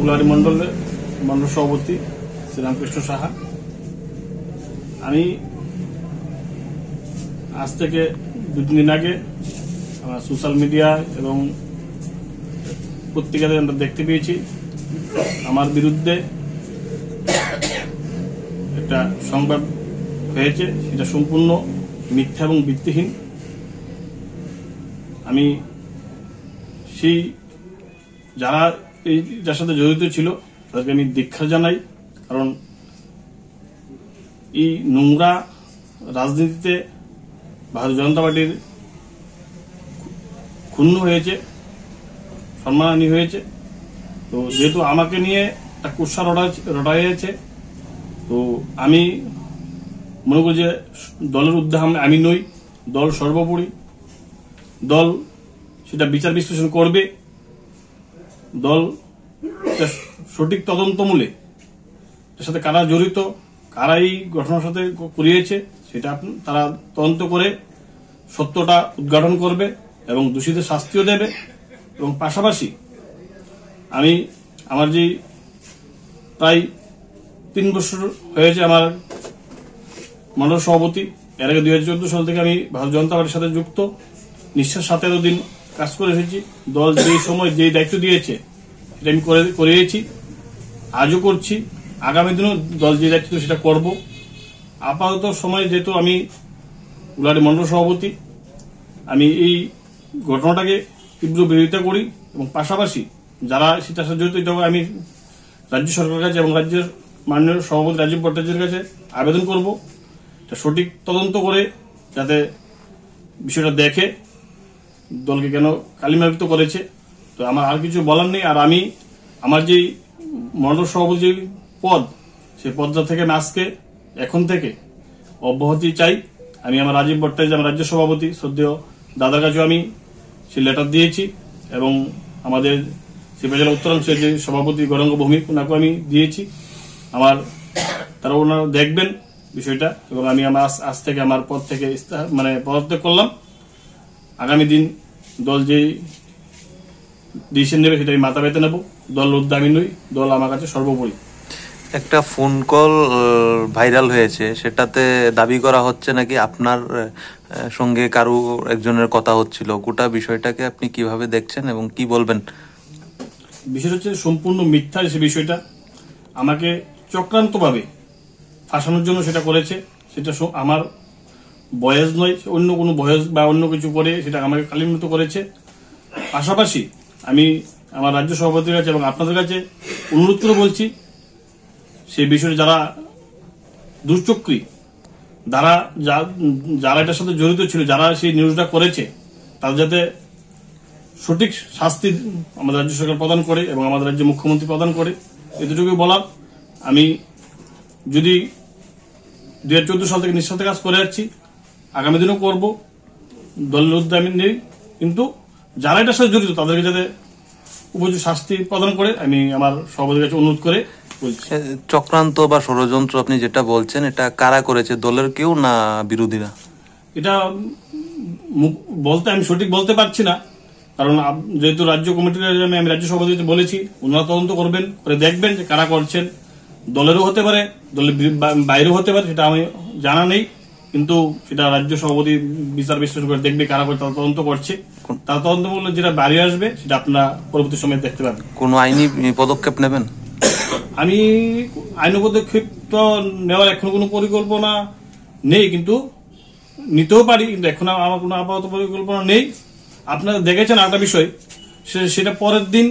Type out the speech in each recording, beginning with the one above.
গুলারি মন্ডল সভাপতি শ্রীরামকৃষ্ণ সাহা। আমি আজ থেকে 2-3 দিন আগে সোশ্যাল মিডিয়া এবং পত্রিকাতে আমরা দেখতে পেয়েছি আমার বিরুদ্ধে একটা সংবাদ হয়েছে, সেটা সম্পূর্ণ মিথ্যা এবং ভিত্তিহীন। আমি সেই যারা যার সাথে জড়িত ছিল তাদেরকে আমি ধিক্কার জানাই, কারণ এই নোংরা রাজনীতিতে ভারতীয় জনতা পার্টির ক্ষুণ্ণ হয়েছে, সম্মানহানি হয়েছে। তো যেহেতু আমাকে নিয়ে একটা কুৎসা রটা হয়েছে, তো আমি মনে করি যে দলের ঊর্ধ্বে আমি নই, দল সর্বোপরি। দল সেটা বিচার বিশ্লেষণ করবে, দল সঠিক তদন্তমূলে এর সাথে কারা জড়িত, কারা এই ঘটনার সাথে করিয়েছে সেটা তারা তদন্ত করে সত্যটা উদ্ঘাটন করবে এবং দোষীদের শাস্তিও দেবে। এবং পাশাপাশি আমি আমার যে প্রায় 3 বছর হয়েছে আমার মন্ডল সভাপতি, এর আগে 2014 সাল থেকে আমি ভারতীয় জনতা পার্টির সাথে যুক্ত, নিঃশ্বাস 17 দিন কাজ করে এসেছি। দল যে সময় যে দায়িত্ব দিয়েছে সেটা আমি করেছি, আজও করছি, আগামী দিনও দল যে দায়িত্ব সেটা করব। আপাতত সময় যেহেতু আমি গুলারি মন্ডল সভাপতি, আমি এই ঘটনাটাকে তীব্র বিরোধিতা করি এবং পাশাপাশি যারা সেটার সাথে জড়িত আমি রাজ্য সরকারের কাছে এবং রাজ্যের মাননীয় সভাপতি রাজীব ভট্টাচার্যের কাছে আবেদন করব সঠিক তদন্ত করে যাতে বিষয়টা দেখে দলকে কেন কালিমালিপ্ত করেছে। তো আমার আর কিছু বলার নেই। আর আমি আমার যে মন্ডল সভাপতি পদ, সেই পদটা থেকে আমি আজকে এখন থেকে অব্যাহতি চাই। আমি আমার রাজীব ভট্টাচার্য, আমার রাজ্য সভাপতি শ্রদ্ধেয় দাদার কাছেও আমি সেই লেটার দিয়েছি এবং আমাদের সিপাহী জেলা উত্তরাংশের যে সভাপতি গৌরাঙ্গ ভৌমিক, ওনাকেও আমি দিয়েছি। ওনারা দেখবেন বিষয়টা এবং আমি আমার আজ থেকে আমার পদ থেকে পদত্যাগ করলাম। আগামী দিন দল যে ডিসিশন নেবে সেটা আমি মাথা পেতে নেব। দল ঊর্ধ্বে আমি নই, দল আমার কাছে সর্বোপরি। একটা ফোন কল ভাইরাল হয়েছে, সেটাতে দাবি করা হচ্ছে নাকি আপনার সঙ্গে কারো একজনের কথা হচ্ছিল। গোটা বিষয়টাকে আপনি কিভাবে দেখছেন এবং কি বলবেন? বিষয়টা হচ্ছে সম্পূর্ণ মিথ্যা। সে বিষয়টা আমাকে চক্রান্তভাবে ফাঁসানোর জন্য সেটা করেছে। সেটা আমার বয়স নয়, অন্য কোনো বয়স বা অন্য কিছু করে সেটা আমাকে কালিমালিপ্ত করেছে। পাশাপাশি আমি আমার রাজ্য সভাপতির কাছে এবং আপনাদের কাছে অনুরোধ করে বলছি, সেই বিষয়ে যারা দুর্চক্রী, যারা এটার সাথে জড়িত ছিল, যারা সেই নিউজটা করেছে, তারা যাতে সঠিক শাস্তি আমাদের রাজ্য সরকার প্রদান করে এবং আমাদের রাজ্য মুখ্যমন্ত্রী প্রদান করে, এতটুকুই বলার। আমি যদি 2014 সাল থেকে নিঃস্বার্থে কাজ করে যাচ্ছি, আগামী দিনও করব, দলের ঊর্ধ্বে আমি নেই, কিন্তু যারা এটার সাথে জড়িত তাদেরকে যাতে উপযুক্ত শাস্তি প্রদান করে আমি আমার সভাপতির কাছে অনুরোধ করে বলছি। চক্রান্ত বা ষড়যন্ত্র আপনি যেটা বলছেন, এটা কারা করেছে, দলের কেউ না বিরোধীরা? এটা বলতে আমি সঠিক বলতে পারছি না, কারণ যেহেতু রাজ্য কমিটির আমি রাজ্য সভাপতি বলেছি, ওনারা তদন্ত করবেন, করে দেখবেন যে কারা করছেন। দলেরও হতে পারে, দলের বাইরেও হতে পারে, সেটা আমি জানা নেই, কিন্তু সেটা রাজ্য সভাপতি বিচার বিশ্লেষণ করে দেখবে কারা করে, তারা তদন্ত করছে। তারা তদন্ত করলে যেটা বাইরে আসবে সেটা আপনারা পরবর্তী সময় দেখতে পাবেন। কোন আইনি পদক্ষেপ নেবেন? আমি আইনি পদক্ষেপ তো নেওয়ার এখন কোনো পরিকল্পনা নেই, কিন্তু নিতেও পারি, কিন্তু এখন আমার কোনো আপাতত পরিকল্পনা নেই। আপনারা দেখেছেন আরেকটা বিষয়, সেটা পরের দিন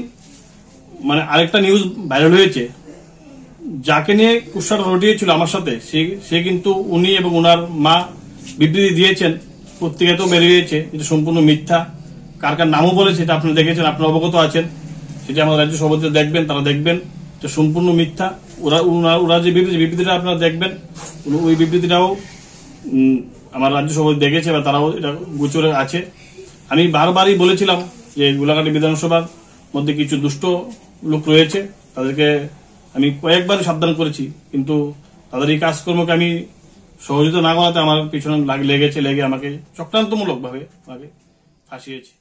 আরেকটা নিউজ ভাইরাল হয়েছে, যাকে নিয়ে কুৎসাটা রটিয়েছিল আমার সাথে, সে কিন্তু উনি এবং ওনার মা বিবৃতি দিয়েছেন, পত্রিকাতেও বেরিয়েছে, এটা সম্পূর্ণ মিথ্যা। কার কার নামও বলেছে সেটা আপনারা দেখেছেন, আপনারা অবগত আছেন। সেটা আমাদের রাজ্য সভাপতি দেখবেন, তারা দেখবেন এটা সম্পূর্ণ মিথ্যা। ওরা যে বিবৃতিটা আপনারা দেখবেন, ওই বিবৃতিটাও আমার রাজ্য সভাপতি দেখেছে বা তারাও এটা গোচরে আছে। আমি বারবারই বলেছিলাম যে গোলাঘাটি বিধানসভার মধ্যে কিছু দুষ্ট লোক রয়েছে, তাদেরকে আমি কয়েকবার সাবধান করেছি, কিন্তু তাদের এই কাজকর্মকে আমি সহযোগিতা না করাতে আমার পিছনে লেগে আমাকে চক্রান্তমূলক ভাবে ফাঁসিয়েছে।